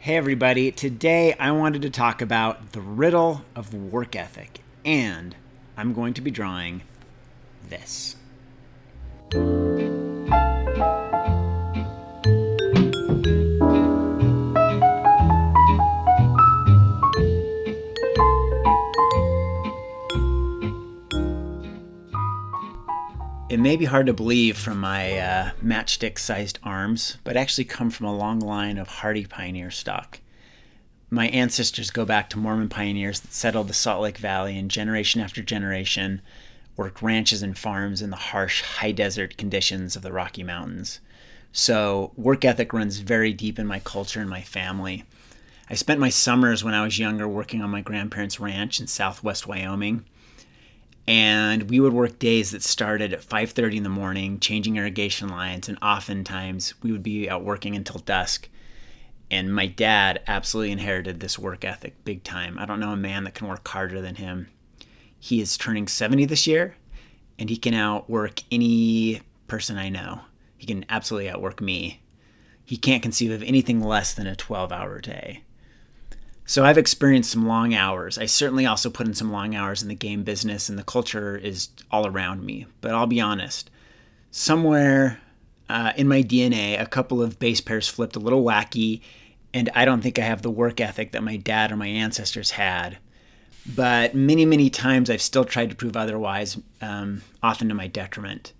Hey everybody, today I wanted to talk about the riddle of work ethic, and I'm going to be drawing this. It may be hard to believe from my matchstick-sized arms, but I actually come from a long line of hardy pioneer stock. My ancestors go back to Mormon pioneers that settled the Salt Lake Valley and generation after generation worked ranches and farms in the harsh, high desert conditions of the Rocky Mountains. So work ethic runs very deep in my culture and my family. I spent my summers when I was younger working on my grandparents' ranch in southwest Wyoming. And we would work days that started at 5:30 in the morning, changing irrigation lines, and oftentimes we would be out working until dusk. And my dad absolutely inherited this work ethic big time. I don't know a man that can work harder than him. He is turning 70 this year, and he can outwork any person I know. He can absolutely outwork me. He can't conceive of anything less than a 12-hour day. So I've experienced some long hours. I certainly also put in some long hours in the game business, and the culture is all around me. But I'll be honest, somewhere in my DNA, a couple of base pairs flipped a little wacky, and I don't think I have the work ethic that my dad or my ancestors had. But many, many times I've still tried to prove otherwise, often to my detriment.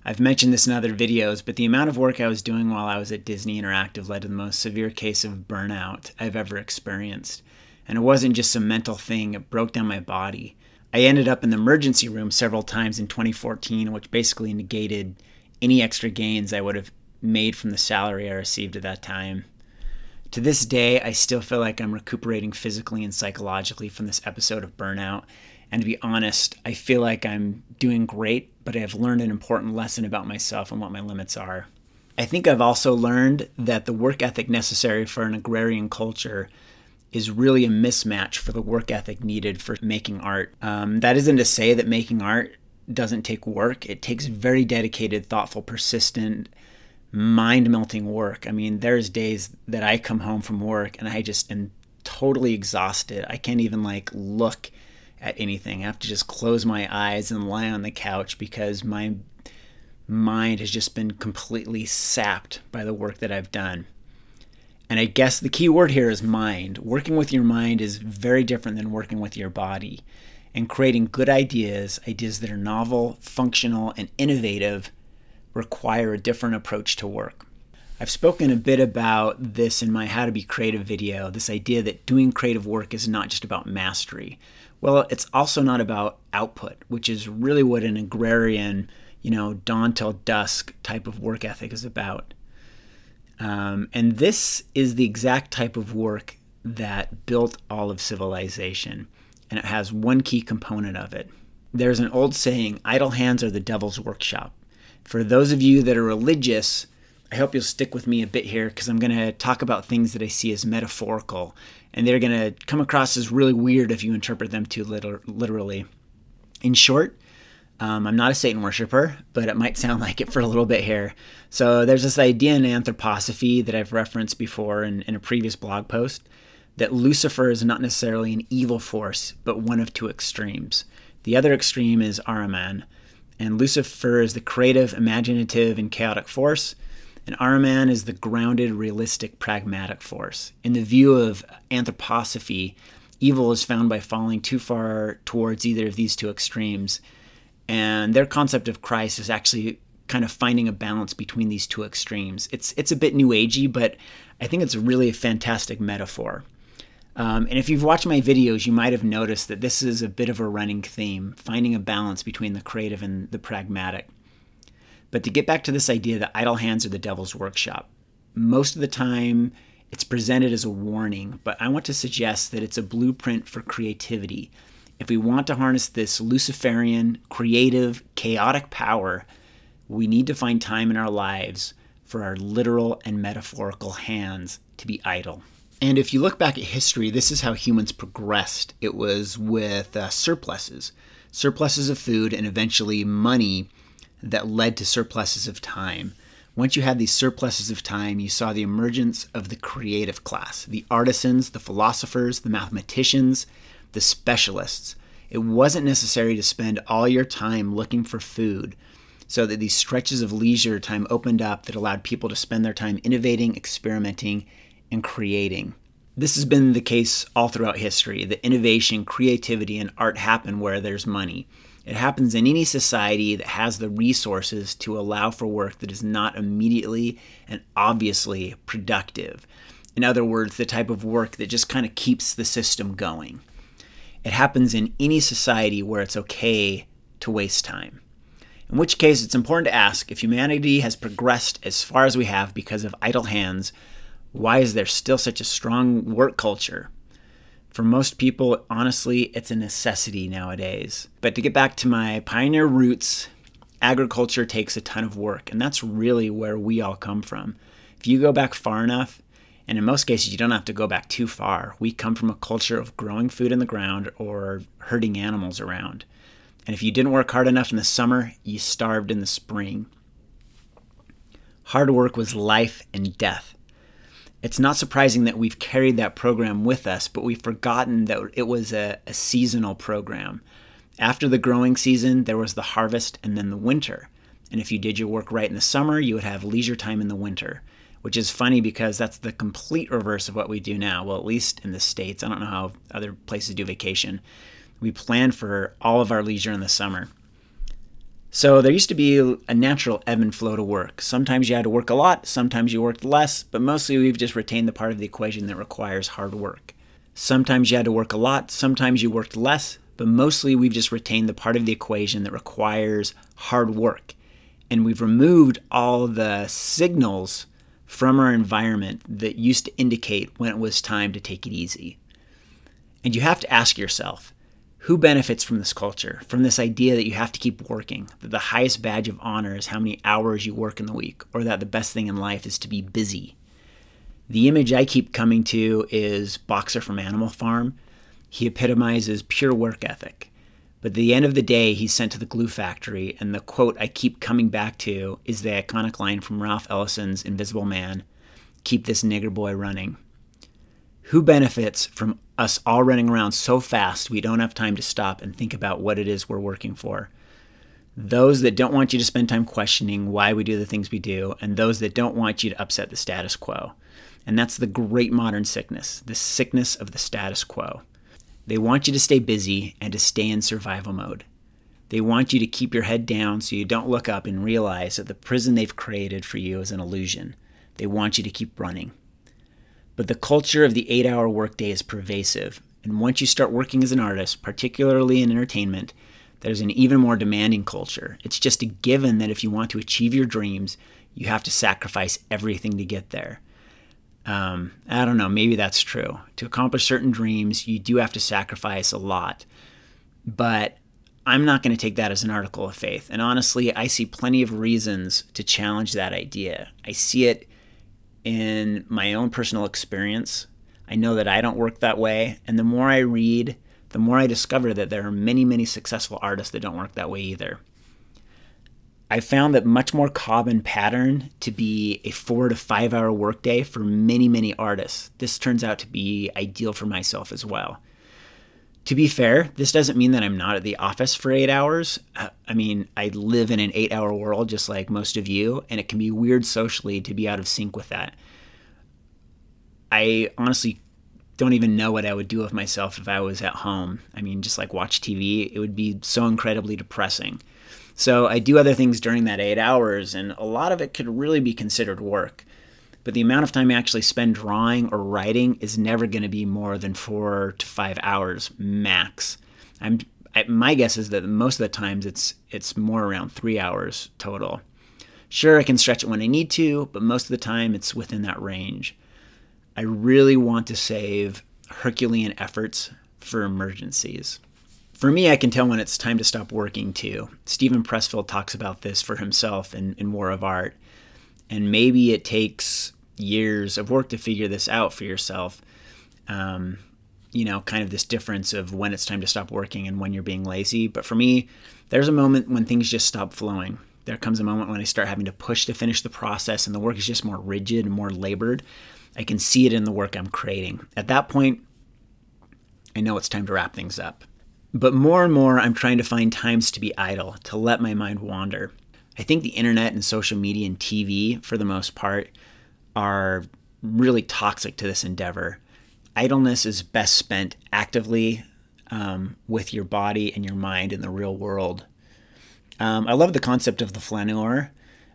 I've mentioned this in other videos, but the amount of work I was doing while I was at Disney Interactive led to the most severe case of burnout I've ever experienced. And it wasn't just some mental thing, it broke down my body. I ended up in the emergency room several times in 2014, which basically negated any extra gains I would have made from the salary I received at that time. To this day, I still feel like I'm recuperating physically and psychologically from this episode of burnout. And to be honest, I feel like I'm doing great, but I have learned an important lesson about myself and what my limits are. I think I've also learned that the work ethic necessary for an agrarian culture is really a mismatch for the work ethic needed for making art. That isn't to say that making art doesn't take work. It takes very dedicated, thoughtful, persistent, mind-melting work. I mean, there's days that I come home from work and I just am totally exhausted. I can't even look at anything. I have to just close my eyes and lie on the couch because my mind has just been completely sapped by the work that I've done. And I guess the key word here is mind. Working with your mind is very different than working with your body. And creating good ideas that are novel, functional, and innovative require a different approach to work. I've spoken a bit about this in my How to Be Creative video, this idea that doing creative work is not just about mastery. Well, it's also not about output, which is really what an agrarian, dawn till dusk type of work ethic is about. And this is the exact type of work that built all of civilization. And it has one key component of it. There's an old saying, idle hands are the devil's workshop. For those of you that are religious, I hope you'll stick with me a bit here because I'm going to talk about things that I see as metaphorical, and they're going to come across as really weird if you interpret them too literally. In short, I'm not a Satan worshiper, but it might sound like it for a little bit here. So there's this idea in anthroposophy that I've referenced before in a previous blog post, that Lucifer is not necessarily an evil force, but one of two extremes. The other extreme is Ahriman, and Lucifer is the creative, imaginative, and chaotic force, and Ahriman is the grounded, realistic, pragmatic force. In the view of anthroposophy, evil is found by falling too far towards either of these two extremes. And their concept of Christ is actually kind of finding a balance between these two extremes. It's a bit new agey, but I think it's really a fantastic metaphor. And if you've watched my videos, you might have noticed that this is a bit of a running theme, finding a balance between the creative and the pragmatic. But to get back to this idea that idle hands are the devil's workshop, most of the time it's presented as a warning, but I want to suggest that it's a blueprint for creativity. If we want to harness this Luciferian, creative, chaotic power, we need to find time in our lives for our literal and metaphorical hands to be idle. And if you look back at history, this is how humans progressed. It was with surpluses of food, and eventually money that led to surpluses of time. Once you had these surpluses of time, you saw the emergence of the creative class, the artisans, the philosophers, the mathematicians, the specialists. It wasn't necessary to spend all your time looking for food, so that these stretches of leisure time opened up that allowed people to spend their time innovating, experimenting, and creating. This has been the case all throughout history. The innovation, creativity, and art happen where there's money. It happens in any society that has the resources to allow for work that is not immediately and obviously productive. In other words, the type of work that just kind of keeps the system going. It happens in any society where it's okay to waste time. In which case, it's important to ask, if humanity has progressed as far as we have because of idle hands, why is there still such a strong work culture? For most people, honestly, it's a necessity nowadays. But to get back to my pioneer roots, agriculture takes a ton of work, and that's really where we all come from. If you go back far enough, and in most cases you don't have to go back too far, we come from a culture of growing food in the ground or herding animals around. And if you didn't work hard enough in the summer, you starved in the spring. Hard work was life and death. It's not surprising that we've carried that program with us, but we've forgotten that it was a seasonal program. After the growing season, there was the harvest and then the winter. And if you did your work right in the summer, you would have leisure time in the winter, which is funny because that's the complete reverse of what we do now. Well, at least in the States. I don't know how other places do vacation. We plan for all of our leisure in the summer. So there used to be a natural ebb and flow to work. Sometimes you had to work a lot, sometimes you worked less, but mostly we've just retained the part of the equation that requires hard work. Sometimes you had to work a lot, sometimes you worked less, but mostly we've just retained the part of the equation that requires hard work. And we've removed all the signals from our environment that used to indicate when it was time to take it easy. And you have to ask yourself, who benefits from this culture, from this idea that you have to keep working, that the highest badge of honor is how many hours you work in the week, or that the best thing in life is to be busy? The image I keep coming to is Boxer from Animal Farm. He epitomizes pure work ethic. But at the end of the day, he's sent to the glue factory, and the quote I keep coming back to is the iconic line from Ralph Ellison's Invisible Man, "Keep this nigger boy running." Who benefits from us all running around so fast we don't have time to stop and think about what it is we're working for? Those that don't want you to spend time questioning why we do the things we do, and those that don't want you to upset the status quo. And that's the great modern sickness, the sickness of the status quo. They want you to stay busy and to stay in survival mode. They want you to keep your head down so you don't look up and realize that the prison they've created for you is an illusion. They want you to keep running. But the culture of the 8-hour workday is pervasive, and once you start working as an artist, particularly in entertainment, there's an even more demanding culture. It's just a given that if you want to achieve your dreams, you have to sacrifice everything to get there. I don't know, maybe that's true. To accomplish certain dreams, you do have to sacrifice a lot. But I'm not going to take that as an article of faith. And honestly, I see plenty of reasons to challenge that idea. I see it in my own personal experience. I know that I don't work that way. And the more I read, the more I discover that there are many, many successful artists that don't work that way either. I found that much more common pattern to be a 4 to 5 hour workday for many, many artists. This turns out to be ideal for myself as well. To be fair, this doesn't mean that I'm not at the office for 8 hours. I mean, I live in an 8-hour world just like most of you, and it can be weird socially to be out of sync with that. I honestly don't even know what I would do with myself if I was at home. I mean, just like watch TV, it would be so incredibly depressing. So I do other things during that 8 hours, and a lot of it could really be considered work. But the amount of time I actually spend drawing or writing is never going to be more than 4 to 5 hours max. My guess is that most of the times it's more around 3 hours total. Sure, I can stretch it when I need to, but most of the time it's within that range. I really want to save Herculean efforts for emergencies. For me, I can tell when it's time to stop working too. Stephen Pressfield talks about this for himself in War of Art. And maybe it takes years of work to figure this out for yourself. Kind of this difference of when it's time to stop working and when you're being lazy. But for me, there's a moment when things just stop flowing. there comes a moment when I start having to push to finish the process and the work is just more rigid and more labored. I can see it in the work I'm creating. At that point, I know it's time to wrap things up. But more and more, I'm trying to find times to be idle, to let my mind wander. I think the internet and social media and TV, for the most part, are really toxic to this endeavor. Idleness is best spent actively with your body and your mind in the real world. I love the concept of the flâneur,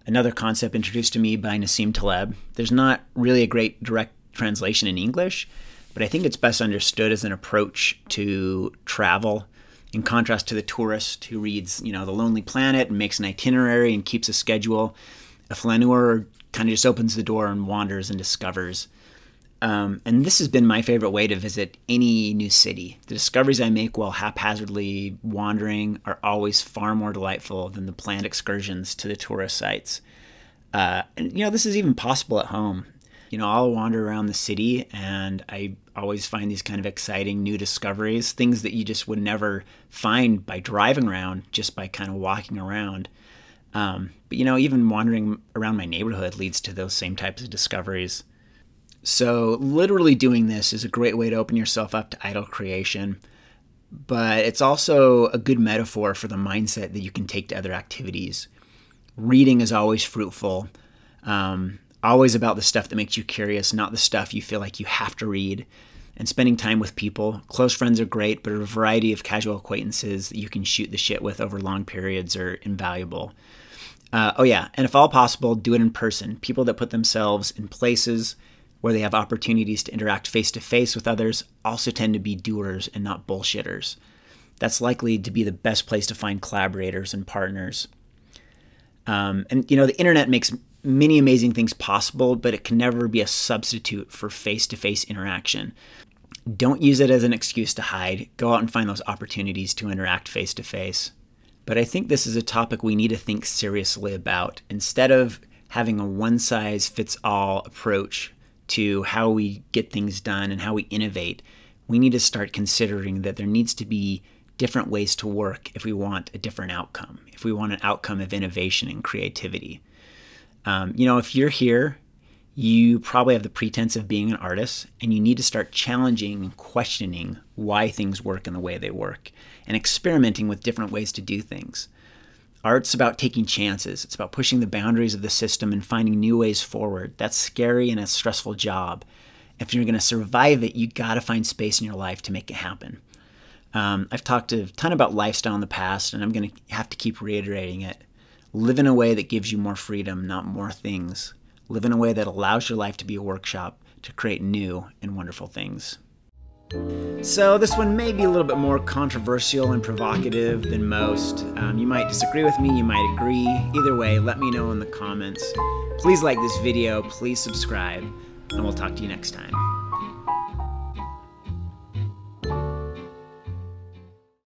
another concept introduced to me by Nassim Taleb. There's not really a great direct translation in English, but I think it's best understood as an approach to travel, in contrast to the tourist who reads, The Lonely Planet and makes an itinerary and keeps a schedule. A flâneur kind of just opens the door and wanders and discovers. And this has been my favorite way to visit any new city. The discoveries I make while haphazardly wandering are always far more delightful than the planned excursions to the tourist sites. This is even possible at home. I'll wander around the city and I always find these kind of exciting new discoveries, things that you just would never find by driving around, just by kind of walking around. But even wandering around my neighborhood leads to those same types of discoveries. So literally doing this is a great way to open yourself up to idle creation, but it's also a good metaphor for the mindset that you can take to other activities. Reading is always fruitful. Always about the stuff that makes you curious, not the stuff you feel like you have to read. And spending time with people. Close friends are great, but a variety of casual acquaintances that you can shoot the shit with over long periods are invaluable. And if all possible, do it in person. People that put themselves in places where they have opportunities to interact face-to-face with others also tend to be doers and not bullshitters. That's likely to be the best place to find collaborators and partners. The internet makes many amazing things possible, but it can never be a substitute for face-to-face interaction. Don't use it as an excuse to hide. Go out and find those opportunities to interact face-to-face. But I think this is a topic we need to think seriously about. Instead of having a one-size-fits-all approach to how we get things done and how we innovate, we need to start considering that there needs to be different ways to work if we want a different outcome, if we want an outcome of innovation and creativity. If you're here, you probably have the pretense of being an artist, and you need to start challenging and questioning why things work in the way they work and experimenting with different ways to do things. Art's about taking chances. It's about pushing the boundaries of the system and finding new ways forward. That's scary and a stressful job. If you're going to survive it, you got to find space in your life to make it happen. I've talked a ton about lifestyle in the past, and I'm going to have to keep reiterating it. Live in a way that gives you more freedom, not more things. Live in a way that allows your life to be a workshop to create new and wonderful things. So this one may be a little bit more controversial and provocative than most. You might disagree with me, you might agree. Either way, let me know in the comments. Please like this video, please subscribe, and we'll talk to you next time.